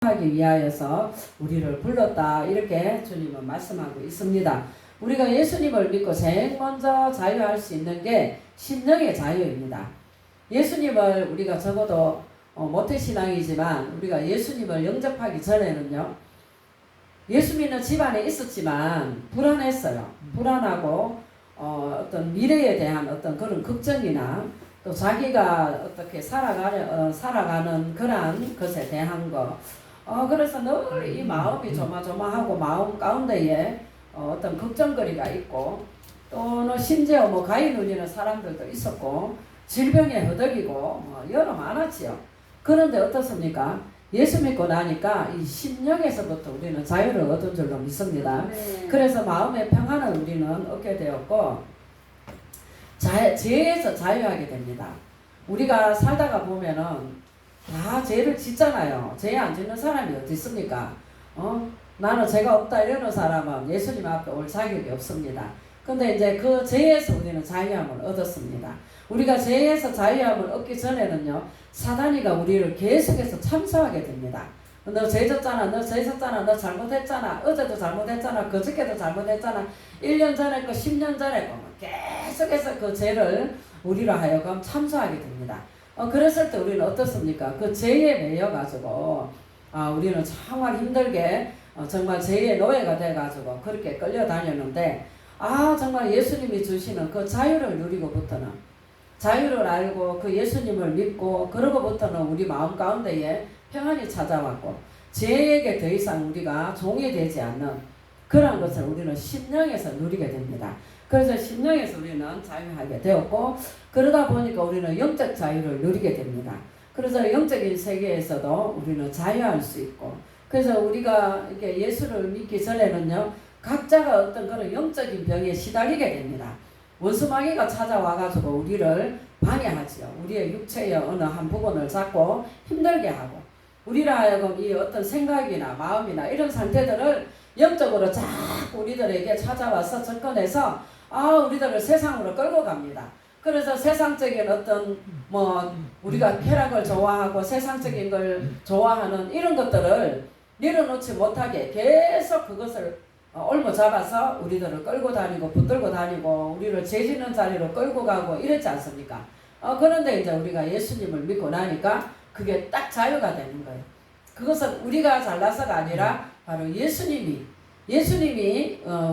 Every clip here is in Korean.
하기 위하여서 우리를 불렀다. 이렇게 주님은 말씀하고 있습니다. 우리가 예수님을 믿고 제일 먼저 자유할 수 있는 게 심령의 자유입니다. 예수님을 우리가 적어도 모태신앙이지만 우리가 예수님을 영접하기 전에는요, 예수 믿는 집안에 있었지만 불안했어요. 불안하고 어떤 미래에 대한 어떤 그런 걱정이나 또 자기가 어떻게 살아가는 그러한 것에 대한 거, 그래서 늘 이 마음이 조마조마하고 마음 가운데에 어떤 걱정거리가 있고, 또는 심지어 뭐 가위 눌리는 사람들도 있었고, 질병에 허덕이고 여러 많았지요. 그런데 어떻습니까? 예수 믿고 나니까 이 심령에서부터 우리는 자유를 얻은 줄로 믿습니다. 네. 그래서 마음의 평안을 우리는 얻게 되었고, 죄에서 자유하게 됩니다. 우리가 살다가 보면은 다 죄를 짓잖아요. 죄 안 짓는 사람이 어디 있습니까? 나는 죄가 없다 이러는 사람은 예수님 앞에 올 자격이 없습니다. 근데 이제 그 죄에서 우리는 자유함을 얻었습니다. 우리가 죄에서 자유함을 얻기 전에는요, 사단이가 우리를 계속해서 참소하게 됩니다. 너 죄 졌잖아, 너 죄 졌잖아, 너 잘못했잖아, 어제도 잘못했잖아, 그저께도 잘못했잖아, 1년 전에 거 10년 전에 거 계속해서 그 죄를 우리로 하여금 참소하게 됩니다. 그랬을 때 우리는 어떻습니까? 그 죄에 매여가지고 우리는 정말 힘들게 정말 죄의 노예가 돼가지고 그렇게 끌려다녔는데, 정말 예수님이 주시는 그 자유를 누리고부터는, 자유를 알고 그 예수님을 믿고 그러고부터는 우리 마음 가운데에 평안이 찾아왔고, 죄에게 더 이상 우리가 종이 되지 않는 그런 것을 우리는 심령에서 누리게 됩니다. 그래서 심령에서 우리는 자유하게 되었고, 그러다 보니까 우리는 영적 자유를 누리게 됩니다. 그래서 영적인 세계에서도 우리는 자유할 수 있고, 그래서 우리가 이렇게 예수를 믿기 전에는요, 각자가 어떤 그런 영적인 병에 시달리게 됩니다. 원수마귀가 찾아와가지고 우리를 방해하지요. 우리의 육체의 어느 한 부분을 잡고 힘들게 하고, 우리라 하여금 이 어떤 생각이나 마음이나 이런 상태들을 영적으로 자꾸 우리들에게 찾아와서 접근해서 우리들을 세상으로 끌고 갑니다. 그래서 세상적인 어떤 우리가 쾌락을 좋아하고 세상적인 걸 좋아하는 이런 것들을 내려놓지 못하게 계속 그것을 올무 잡아서 우리들을 끌고 다니고 붙들고 다니고 우리를 죄지는 자리로 끌고 가고 이랬지 않습니까? 그런데 이제 우리가 예수님을 믿고 나니까 그게 딱 자유가 되는 거예요. 그것은 우리가 잘나서가 아니라 바로 예수님이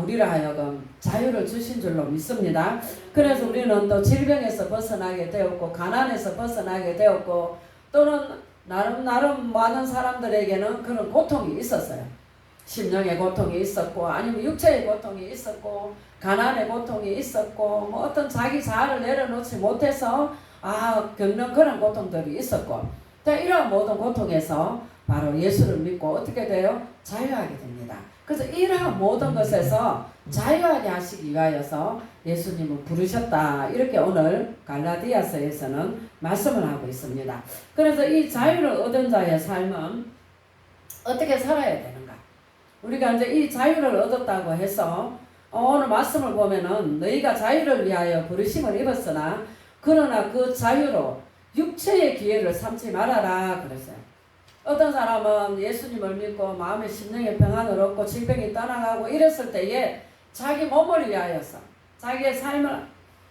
우리를 하여금 자유를 주신 줄로 믿습니다. 그래서 우리는 또 질병에서 벗어나게 되었고, 가난에서 벗어나게 되었고, 또는 나름 많은 사람들에게는 그런 고통이 있었어요. 심령의 고통이 있었고, 아니면 육체의 고통이 있었고, 가난의 고통이 있었고, 어떤 자기 자아를 내려놓지 못해서 겪는 그런 고통들이 있었고, 이러한 모든 고통에서 바로 예수를 믿고 어떻게 돼요? 자유하게 됩니다. 그래서 이러한 모든 것에서 자유하게 하시기 위하여서 예수님을 부르셨다. 이렇게 오늘 갈라디아서에서는 말씀을 하고 있습니다. 그래서 이 자유를 얻은 자의 삶은 어떻게 살아야 되는가? 우리가 이제 이 자유를 얻었다고 해서 오늘 말씀을 보면은 너희가 자유를 위하여 부르심을 입었으나 그러나 그 자유로 육체의 기회를 삼지 말아라 그랬어요. 어떤 사람은 예수님을 믿고 마음의 심령의 평안을 얻고 질병이 떠나가고 이랬을 때에 자기 몸을 위하여서, 자기의 삶을,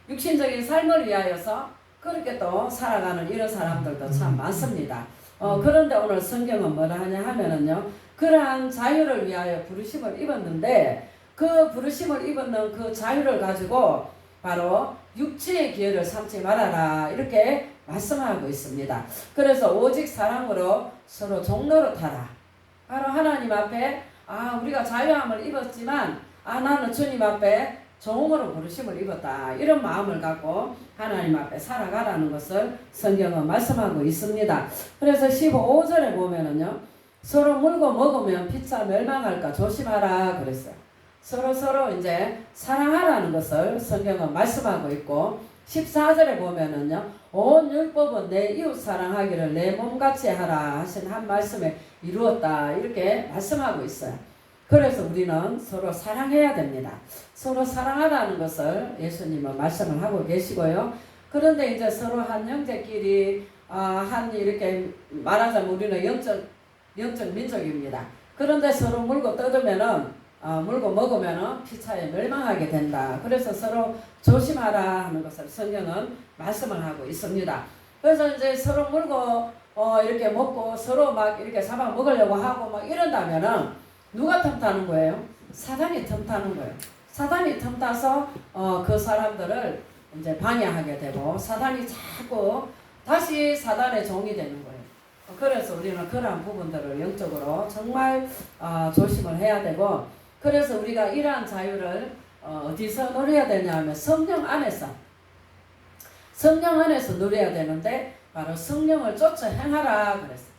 육신적인 삶을 위하여서 그렇게 또 살아가는 이런 사람들도 참 많습니다. 그런데 오늘 성경은 뭐라 하냐 하면은요, 그러한 자유를 위하여 부르심을 입었는데 그 부르심을 입었는 그 자유를 가지고 바로 육체의 기회를 삼지 말아라 이렇게 말씀하고 있습니다. 그래서 오직 사랑으로 서로 종노릇하라. 바로 하나님 앞에 우리가 자유함을 입었지만 나는 주님 앞에 종으로 부르심을 입었다. 이런 마음을 갖고 하나님 앞에 살아가라는 것을 성경은 말씀하고 있습니다. 그래서 15절에 보면은요, 서로 물고 먹으면 피차 멸망할까 조심하라 그랬어요. 서로 이제 사랑하라는 것을 성경은 말씀하고 있고, 14절에 보면은요, 온 율법은 내 이웃 사랑하기를 내 몸같이 하라 하신 한 말씀에 이루었다. 이렇게 말씀하고 있어요. 그래서 우리는 서로 사랑해야 됩니다. 서로 사랑하라는 것을 예수님은 말씀을 하고 계시고요. 그런데 이제 서로 한 형제끼리 이렇게 말하자면 우리는 영적 영적 민족입니다. 그런데 서로 물고 뜯으면은 물고 먹으면은 피차에 멸망하게 된다. 그래서 서로 조심하라 하는 것을 성경은 말씀을 하고 있습니다. 그래서 이제 서로 물고 이렇게 먹고 서로 막 이렇게 잡아 먹으려고 하고 막 이런다면은 누가 틈타는 거예요? 사단이 틈타는 거예요. 사단이 틈타서 그 사람들을 이제 방해하게 되고 사단이 자꾸 다시 사단의 종이 되는 거예요. 그래서 우리는 그러한 부분들을 영적으로 정말 조심을 해야 되고, 그래서 우리가 이러한 자유를 어디서 누려야 되냐면 성령 안에서 누려야 되는데 바로 성령을 쫓아 행하라 그랬어요.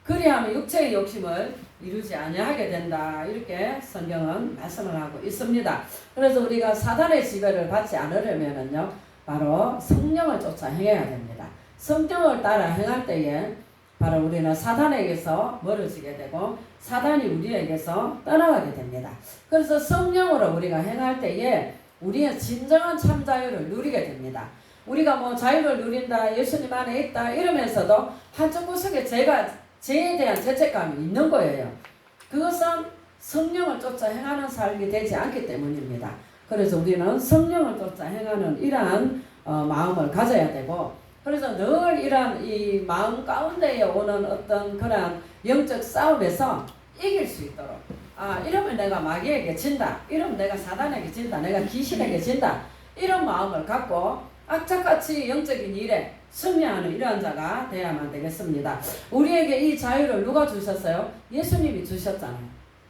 그리하면 육체의 욕심을 이루지 아니하게 된다. 이렇게 성경은 말씀을 하고 있습니다. 그래서 우리가 사단의 지배를 받지 않으려면은요, 바로 성령을 쫓아 행해야 됩니다. 성령을 따라 행할 때에 바로 우리는 사단에게서 멀어지게 되고 사단이 우리에게서 떠나가게 됩니다. 그래서 성령으로 우리가 행할 때에 우리의 진정한 참 자유를 누리게 됩니다. 우리가 뭐 자유를 누린다, 예수님 안에 있다 이러면서도 한쪽 구석에 죄에 대한 죄책감이 있는 거예요. 그것은 성령을 쫓아 행하는 삶이 되지 않기 때문입니다. 그래서 우리는 성령을 쫓아 행하는 이러한 마음을 가져야 되고, 그래서 늘 이런 이 마음 가운데에 오는 어떤 그런 영적 싸움에서 이길 수 있도록, 이러면 내가 마귀에게 진다, 이러면 내가 사단에게 진다, 내가 귀신에게 진다, 이런 마음을 갖고 악착같이 영적인 일에 승리하는 이러한 자가 되어야만 되겠습니다. 우리에게 이 자유를 누가 주셨어요? 예수님이 주셨잖아요.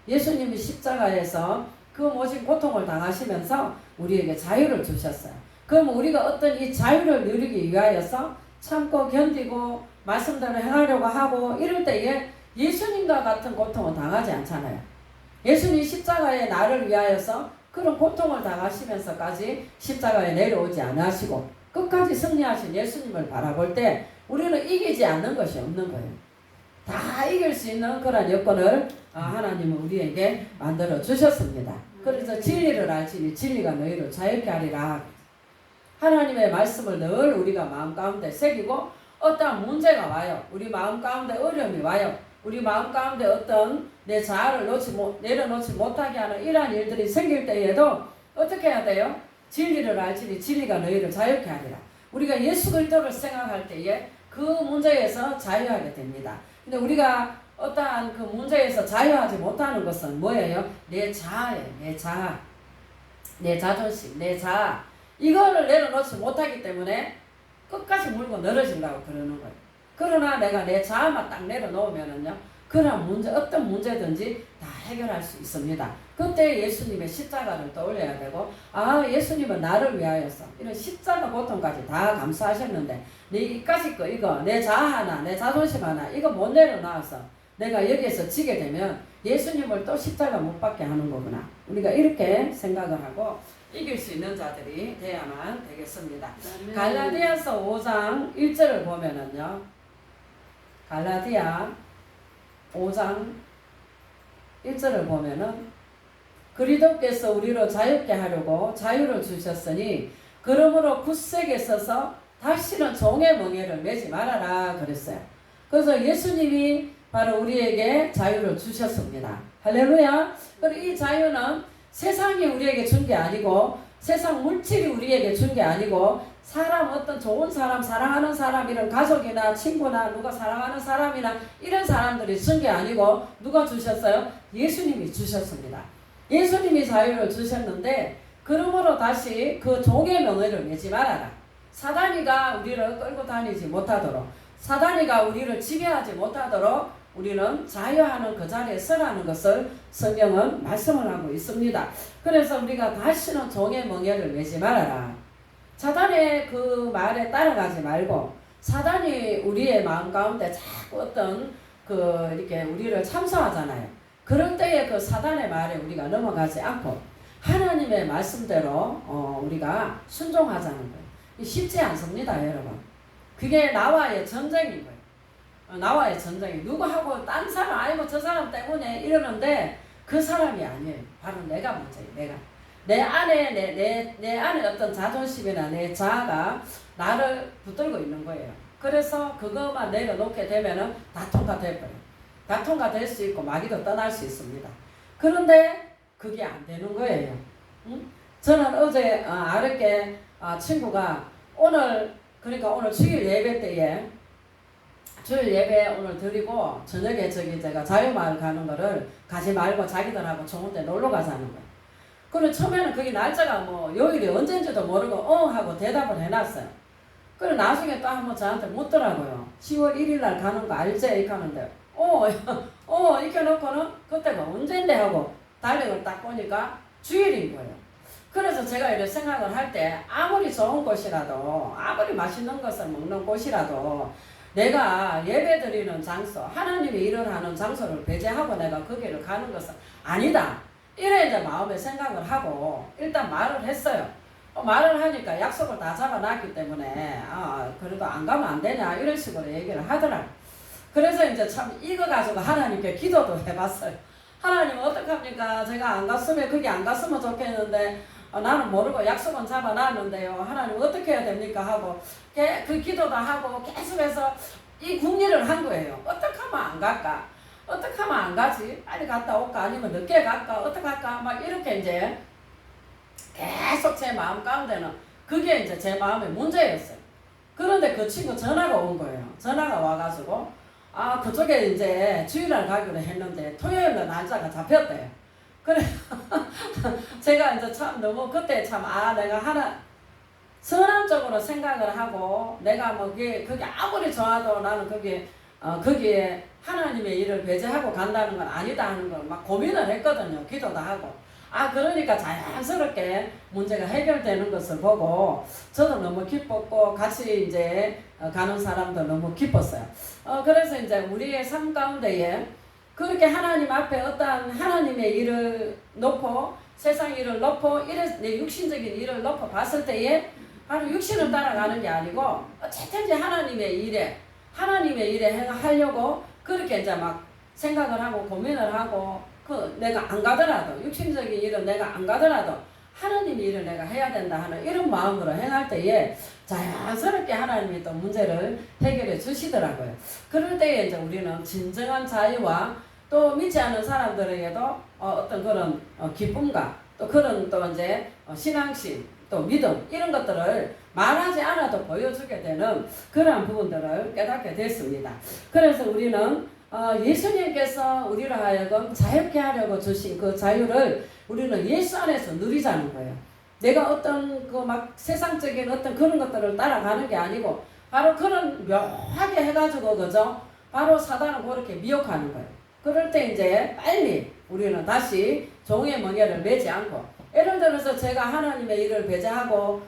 예수님이 십자가에서 그 모진 고통을 당하시면서 우리에게 자유를 주셨어요. 그럼 우리가 어떤 이 자유를 누리기 위하여서 참고 견디고 말씀대로 행하려고 하고 이럴 때에 예수님과 같은 고통을 당하지 않잖아요. 예수님 십자가에 나를 위하여서 그런 고통을 당하시면서까지 십자가에 내려오지 않으시고 끝까지 승리하신 예수님을 바라볼 때 우리는 이기지 않는 것이 없는 거예요. 다 이길 수 있는 그런 여건을 하나님은 우리에게 만들어 주셨습니다. 그래서 진리를 알지니 진리가 너희를 자유케 하리라. 하나님의 말씀을 늘 우리가 마음 가운데 새기고 어떠한 문제가 와요. 우리 마음 가운데 어려움이 와요. 우리 마음 가운데 어떤 내 자아를 내려놓지 못하게 하는 이러한 일들이 생길 때에도 어떻게 해야 돼요? 진리를 알지니 진리가 너희를 자유케 하리라. 우리가 예수 그리스도를 생각할 때에 그 문제에서 자유하게 됩니다. 근데 우리가 어떠한 그 문제에서 자유하지 못하는 것은 뭐예요? 내 자아예요. 내 자아. 내 자존심, 내 자아. 이거를 내려놓지 못하기 때문에 끝까지 물고 늘어지려고 그러는 거예요. 그러나 내가 내 자아만 딱 내려놓으면은요, 그런 문제, 어떤 문제든지 다 해결할 수 있습니다. 그때 예수님의 십자가를 떠올려야 되고, 예수님은 나를 위하여서 이런 십자가 고통까지 다 감수하셨는데, 내 이까짓 거, 이거, 내 자아 하나, 내 자존심 하나, 이거 못 내려놔서 내가 여기에서 지게 되면 예수님을 또 십자가 못 박게 하는 거구나. 우리가 이렇게 생각을 하고 이길 수 있는 자들이 되어야만 되겠습니다. 갈라디아서 5장 1절을 보면은요, 갈라디아 5장 1절을 보면은 그리스도께서 우리로 자유케 하려고 자유를 주셨으니 그러므로 굳세게 서서 다시는 종의 멍에를 매지 말아라 그랬어요. 그래서 예수님이 바로 우리에게 자유를 주셨습니다. 할렐루야. 그리고 이 자유는 세상이 우리에게 준 게 아니고 세상 물질이 우리에게 준 게 아니고 사람, 어떤 좋은 사람, 사랑하는 사람, 이런 가족이나 친구나 누가 사랑하는 사람이나 이런 사람들이 준 게 아니고 누가 주셨어요? 예수님이 주셨습니다. 예수님이 자유를 주셨는데 그러므로 다시 그 종의 명예를 매지 말아라. 사단이가 우리를 끌고 다니지 못하도록, 사단이가 우리를 지배하지 못하도록 우리는 자유하는 그 자리에 서라는 것을 성경은 말씀을 하고 있습니다. 그래서 우리가 다시는 종의 멍에를 매지 말아라. 사단의 그 말에 따라가지 말고, 사단이 우리의 마음 가운데 자꾸 어떤 이렇게 우리를 참소하잖아요. 그럴 때에 그 사단의 말에 우리가 넘어가지 않고 하나님의 말씀대로 우리가 순종하자는 거예요. 쉽지 않습니다, 여러분. 그게 나와의 전쟁인 거예요. 나와의 전쟁이. 누구하고 딴 사람 아니고 저 사람 때문에 이러는데 그 사람이 아니에요. 바로 내가 문제예요. 내가. 내 안에 어떤 자존심이나 내 자아가 나를 붙들고 있는 거예요. 그래서 그것만 내려놓게 되면은 다 통과될 거예요. 다통가 될 수 있고 마귀도 떠날 수 있습니다. 그런데 그게 안 되는 거예요. 응? 저는 어제 아랫게 친구가 오늘 그러니까 오늘 주일 예배 때에 주일 예배 오늘 드리고 저녁에 제가 자유마을 가는 거를 가지 말고 자기들하고 좋은 데 놀러 가자는 거예요. 그리고 처음에는 그게 날짜가 뭐 요일이 언제인지도 모르고 하고 대답을 해놨어요. 그리고 나중에 또 한번 저한테 묻더라고요. 10월 1일 날 가는 거 알지? 이렇게 하는데 이렇게 놓고는 그때가 언젠데 하고 달력을 딱 보니까 주일인 거예요. 그래서 제가 이렇게 생각을 할 때 아무리 좋은 곳이라도 아무리 맛있는 것을 먹는 곳이라도 내가 예배 드리는 장소 하나님의 일을 하는 장소를 배제하고 내가 거기를 가는 것은 아니다. 이래 이제 마음에 생각을 하고 일단 말을 했어요. 말을 하니까 약속을 다 잡아놨기 때문에 그래도 안 가면 안 되냐 이런 식으로 얘기를 하더라고요. 그래서 이제 참 이거 가지고 하나님께 기도도 해봤어요. 하나님 어떡합니까? 제가 안 갔으면 그게 안 갔으면 좋겠는데 나는 모르고 약속은 잡아놨는데요. 하나님 어떻게 해야 됩니까? 하고 그 기도도 하고 계속해서 이 궁리를 한 거예요. 어떻게 하면 안 갈까? 어떻게 하면 안 가지? 빨리 갔다 올까? 아니면 늦게 갈까? 어떻게 할까? 막 이렇게 이제 계속 제 마음 가운데는 그게 이제 제 마음의 문제였어요. 그런데 그 친구 전화가 온 거예요. 전화가 와가지고 그쪽에 이제 주일날 가기로 했는데 토요일날 날짜가 잡혔대요. 그래 제가 이제 참 너무 그때 참 내가 하나 선한 쪽으로 생각을 하고 내가 뭐 그게 아무리 좋아도 나는 거기에 하나님의 일을 배제하고 간다는 건 아니다 하는 걸 막 고민을 했거든요. 기도도 하고. 그러니까 자연스럽게 문제가 해결되는 것을 보고 저도 너무 기뻤고 같이 이제 가는 사람도 너무 기뻤어요. 그래서 이제 우리의 삶 가운데에 그렇게 하나님 앞에 어떠한 하나님의 일을 놓고 세상 일을 놓고 내 육신적인 일을 놓고 봤을 때에 바로 육신을 따라가는 게 아니고 어쨌든지 하나님의 일에 하려고 그렇게 이제 막 생각을 하고 고민을 하고 내가 안 가더라도 육신적인 일은 내가 안 가더라도 하나님의 일을 내가 해야 된다 하는 이런 마음으로 행할 때에 자연스럽게 하나님이 또 문제를 해결해 주시더라고요. 그럴 때에 이제 우리는 진정한 자유와 또 믿지 않는 사람들에게도 어떤 그런 기쁨과 또 그런 또 이제 신앙심 또 믿음 이런 것들을 말하지 않아도 보여주게 되는 그러한 부분들을 깨닫게 됐습니다. 그래서 우리는 예수님께서 우리를 하여금 자유케 하려고 주신 그 자유를 우리는 예수 안에서 누리자는 거예요. 내가 어떤 그 막 세상적인 어떤 그런 것들을 따라가는 게 아니고 바로 그런 묘하게 해가지고 그죠? 바로 사단은 그렇게 미혹하는 거예요. 그럴 때 이제 빨리 우리는 다시 종의 멍에를 매지 않고 예를 들어서 제가 하나님의 일을 배제하고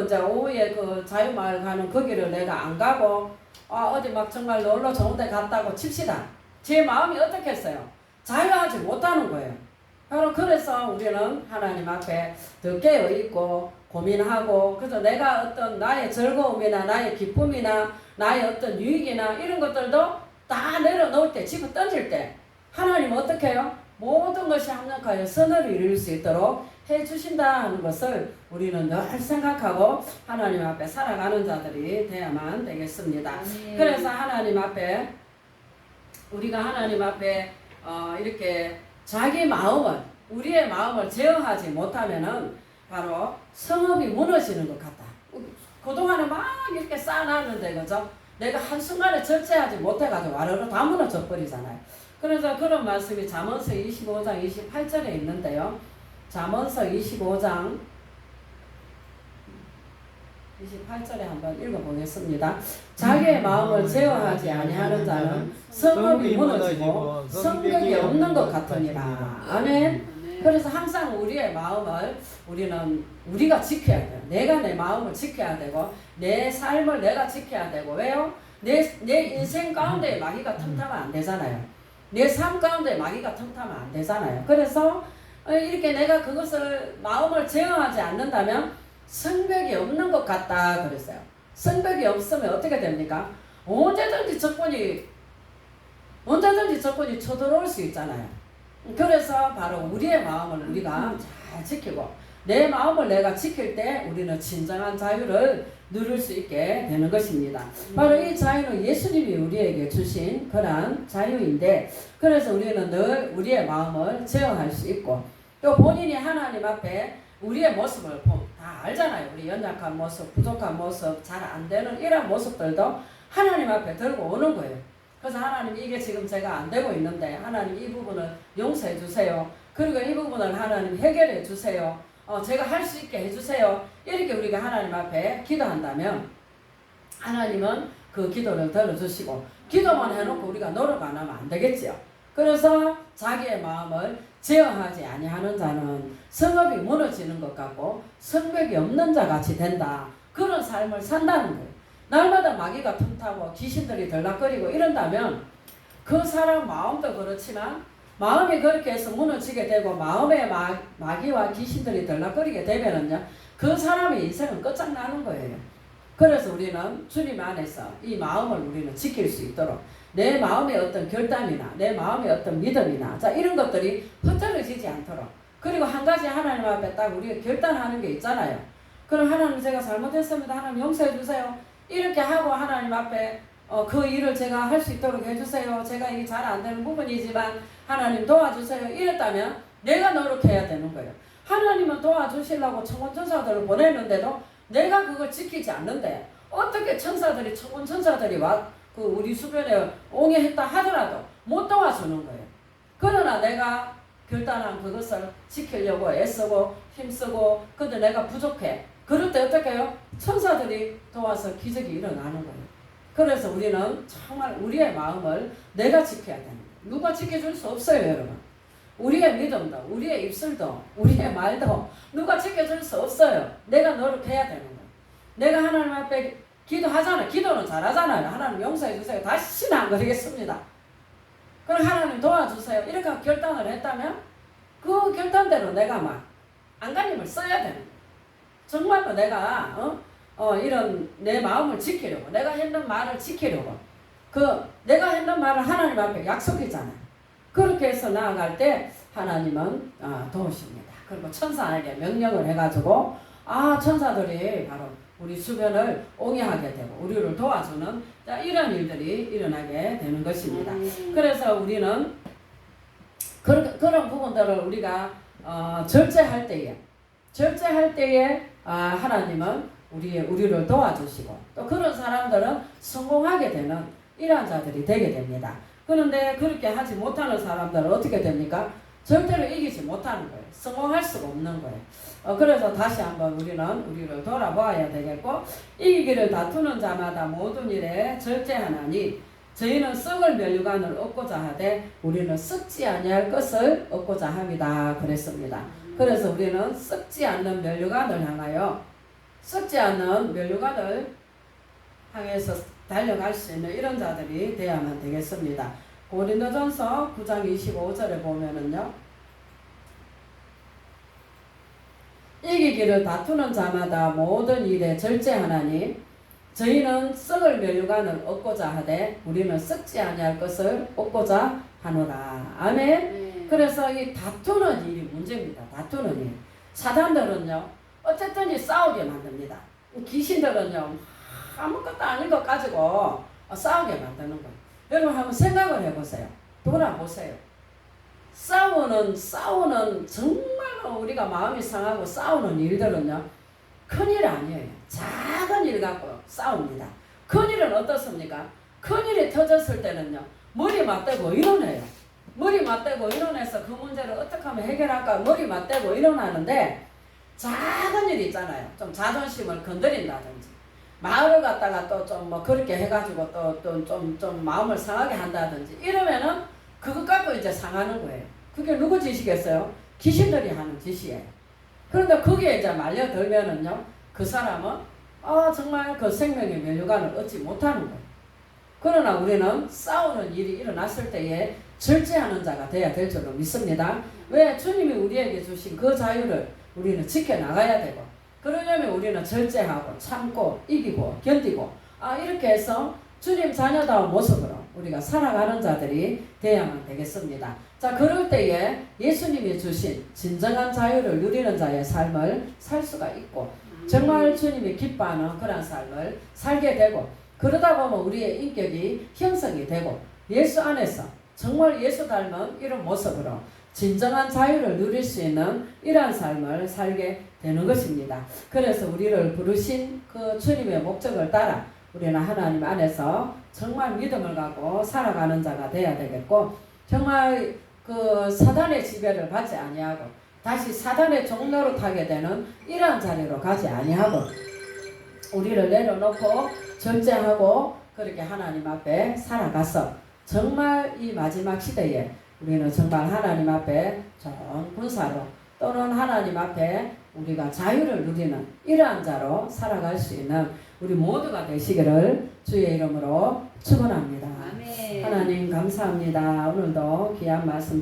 이제 오후에 그 자유마을 가는 거기를 내가 안 가고 어디 막 정말 놀러 좋은 데 갔다고 칩시다. 제 마음이 어떻겠어요? 자유하지 못하는 거예요. 바로 그래서 우리는 하나님 앞에 더 깨어있고 고민하고 그래서 내가 어떤 나의 즐거움이나 나의 기쁨이나 나의 어떤 유익이나 이런 것들도 다 내려놓을 때 집어 던질 때 하나님은 어떻게 해요? 모든 것이 합력하여 선을 이룰 수 있도록 해주신다 하는 것을 우리는 늘 생각하고 하나님 앞에 살아가는 자들이 되어야만 되겠습니다. 그래서 하나님 앞에 우리가 하나님 앞에 이렇게 자기 마음을 우리의 마음을 제어하지 못하면은 바로 성읍이 무너지는 것 같다. 그동안에 막 이렇게 쌓아놨는데 그죠? 내가 한순간에 절제하지 못해가지고 와르르 다 무너져 버리잖아요. 그래서 그런 말씀이 잠언서 25장 28절에 있는데요. 잠언서 25장 28절에 한번 읽어보겠습니다. 자기의 마음을 제어하지 아니하는 자는 성읍이 무너지고 성벽이 없는 것 같으니라. 아멘. 그래서 항상 우리의 마음을 우리가 지켜야 돼요. 내가 내 마음을 지켜야 되고 내 삶을 내가 지켜야 되고 왜요? 내 인생 가운데 마귀가 틈타면 안 되잖아요. 내 삶 가운데 마귀가 틈타면 안 되잖아요. 그래서 이렇게 내가 그것을 마음을 제어하지 않는다면 성벽이 없는 것 같다 그랬어요. 성벽이 없으면 어떻게 됩니까? 언제든지 적군이 쳐들어올 수 있잖아요. 그래서 바로 우리의 마음을 우리가 잘 지키고 내 마음을 내가 지킬 때 우리는 진정한 자유를 누릴 수 있게 되는 것입니다. 바로 이 자유는 예수님이 우리에게 주신 그러한 자유인데, 그래서 우리는 늘 우리의 마음을 제어할 수 있고, 또 본인이 하나님 앞에 우리의 모습을 다 알잖아요. 우리 연약한 모습, 부족한 모습, 잘 안 되는 이런 모습들도 하나님 앞에 들고 오는 거예요. 그래서 하나님, 이게 지금 제가 안 되고 있는데 하나님 이 부분을 용서해 주세요. 그리고 이 부분을 하나님 해결해 주세요. 제가 할 수 있게 해주세요. 이렇게 우리가 하나님 앞에 기도한다면 하나님은 그 기도를 들어주시고, 기도만 해놓고 우리가 노력 안 하면 안 되겠지요. 그래서 자기의 마음을 제어하지 아니하는 자는 성읍이 무너지는 것 같고 성벽이 없는 자 같이 된다. 그런 삶을 산다는 거예요. 날마다 마귀가 틈타고 귀신들이 들락거리고 이런다면 그 사람 마음도 그렇지만 마음이 그렇게 해서 무너지게 되고 마음에 마귀와 귀신들이 들락거리게 되면은요, 그 사람의 인생은 끝장나는 거예요. 그래서 우리는 주님 안에서 이 마음을 우리는 지킬 수 있도록 내 마음의 어떤 결단이나 내 마음의 어떤 믿음이나 이런 것들이 흐트러지지 않도록, 그리고 한 가지 하나님 앞에 딱 우리가 결단하는 게 있잖아요. 그럼 하나님, 제가 잘못했습니다. 하나님 용서해 주세요. 이렇게 하고 하나님 앞에 그 일을 제가 할 수 있도록 해주세요. 제가 이게 잘 안 되는 부분이지만 하나님 도와주세요. 이랬다면 내가 노력해야 되는 거예요. 하나님은 도와주시려고 천군천사들을 보냈는데도 내가 그걸 지키지 않는데 어떻게 천군천사들이 그 우리 주변에 옹해했다 하더라도 못 도와주는 거예요. 그러나 내가 결단한 그것을 지키려고 애쓰고 힘쓰고, 근데 내가 부족해. 그럴 때 어떻게 해요? 천사들이 도와서 기적이 일어나는 거예요. 그래서 우리는 정말 우리의 마음을 내가 지켜야 됩니다. 누가 지켜줄 수 없어요, 여러분. 우리의 믿음도, 우리의 입술도, 우리의 말도 누가 지켜줄 수 없어요. 내가 노력해야 되는 거예요. 내가 하나님 앞에 기도하잖아요. 기도는 잘하잖아요. 하나님 용서해 주세요. 다시는 안 그러겠습니다. 그럼 하나님 도와주세요. 이렇게 결단을 했다면 그 결단대로 내가 막 안간힘을 써야 되는 거예요. 정말로 내가 이런 내 마음을 지키려고, 내가 했는 말을 지키려고, 내가 했는 말을 하나님 앞에 약속했잖아요. 그렇게 해서 나아갈 때 하나님은 도우십니다. 그리고 천사에게 명령을 해가지고 천사들이 바로 우리 주변을 옹이하게 되고 우리를 도와주는 이런 일들이 일어나게 되는 것입니다. 그래서 우리는 그런 부분들을 우리가 절제할 때에 하나님은 우리를 도와주시고, 또 그런 사람들은 성공하게 되는 이러한 자들이 되게 됩니다. 그런데 그렇게 하지 못하는 사람들은 어떻게 됩니까? 절대로 이기지 못하는 거예요. 성공할 수가 없는 거예요. 그래서 다시 한번 우리를 돌아보아야 되겠고, 이기기를 다투는 자마다 모든 일에 절제하나니 저희는 썩을 면류관을 얻고자 하되 우리는 썩지 아니할 것을 얻고자 합니다. 그랬습니다. 그래서 우리는 썩지 않는 면류관을 향하여, 썩지 않는 면류관을 향해서 달려갈 수 있는 이런 자들이 되어야만 되겠습니다. 고린도전서 9장 25절에 보면은요, 이기기를 다투는 자마다 모든 일에 절제하나니 저희는 썩을 면류관을 얻고자 하되 우리는 썩지 아니할 것을 얻고자 하노라. 아멘. 네. 그래서 이 다투는 일이 문제입니다. 다투는 일. 사단들은요, 어쨌든 이 싸우게 만듭니다. 귀신들은요, 아무것도 아닌 것 가지고 싸우게 만드는 거예요. 여러분 한번 생각을 해보세요. 돌아보세요. 싸우는 정말로 우리가 마음이 상하고 싸우는 일들은요, 큰일 아니에요. 작은 일 갖고 싸웁니다. 큰일은 어떻습니까? 큰일이 터졌을 때는요, 머리 맞대고 일어나요. 머리 맞대고 일어나서 그 문제를 어떻게 하면 해결할까 머리 맞대고 일어나는데, 작은 일 있잖아요. 좀 자존심을 건드린다든지, 마음을 갖다가 또 좀 그렇게 해가지고 또 좀 마음을 상하게 한다든지 이러면은 그것 갖고 이제 상하는 거예요. 그게 누구 짓이겠어요? 귀신들이 하는 짓이에요. 그런데 거기에 이제 말려들면은요, 그 사람은 정말 그 생명의 면류관을 얻지 못하는 거예요. 그러나 우리는 싸우는 일이 일어났을 때에 절제하는 자가 돼야 될 줄로 믿습니다. 왜? 주님이 우리에게 주신 그 자유를 우리는 지켜나가야 되고, 그러려면 우리는 절제하고 참고 이기고 견디고 이렇게 해서 주님 자녀다운 모습으로 우리가 살아가는 자들이 되어야만 되겠습니다. 자, 그럴 때에 예수님이 주신 진정한 자유를 누리는 자의 삶을 살 수가 있고, 정말 주님이 기뻐하는 그런 삶을 살게 되고, 그러다 보면 우리의 인격이 형성이 되고, 예수 안에서 정말 예수 닮은 이런 모습으로 진정한 자유를 누릴 수 있는 이러한 삶을 살게 되는 것입니다. 그래서 우리를 부르신 그 주님의 목적을 따라 우리는 하나님 안에서 정말 믿음을 갖고 살아가는 자가 되어야 되겠고, 정말 그 사단의 지배를 받지 아니하고 다시 사단의 종로로 타게 되는 이러한 자리로 가지 아니하고, 우리를 내려놓고 절제하고 그렇게 하나님 앞에 살아가서 정말 이 마지막 시대에 우리는 정말 하나님 앞에 좋은 군사로, 또는 하나님 앞에 우리가 자유를 누리는 이러한 자로 살아갈 수 있는 우리 모두가 되시기를 주의 이름으로 축원합니다. 아멘. 하나님 감사합니다. 오늘도 귀한 말씀